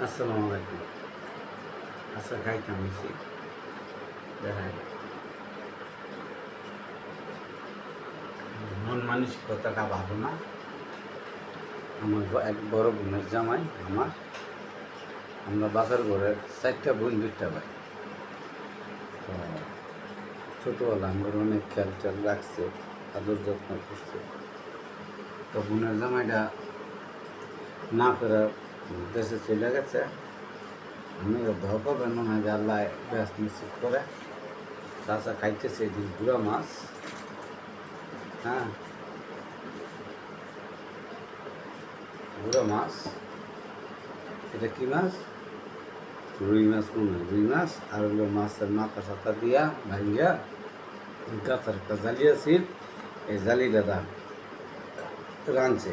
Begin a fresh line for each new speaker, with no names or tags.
আসসালামু আলাইকুম। আচ্ছা খাইতাম এসে দেখায় মন মানসিকতাটা ভালো না। আমার এক বড় বোনের জামাই আমরা বাজার ঘরের 4টা বোন 2টা ভাই। তো ছোটোবেলা আমার অনেক খেয়াল টেয়াল রাখছে, আদর যত্ন করছে। তো বোনের জামাইটা না ফেরা দেশে চলে গেছে। আমি দোয়া করবেন মনে হয় যে আল্লাহ ব্যস্ত নিশ্চিত করে। চাচা খাইতেছে এদিন গুঁড়া মাছ। হ্যাঁ, গুঁড়া মাছ। এটা কি মাছ? রুই মাছ মনে হয়, রুই মাছ। আর ওগুলো মাছের মাথা সাথা দিয়া ভাঙ্গিয়া গাছের একটা জালি আছিল, এই জালিটা রাঁধছে।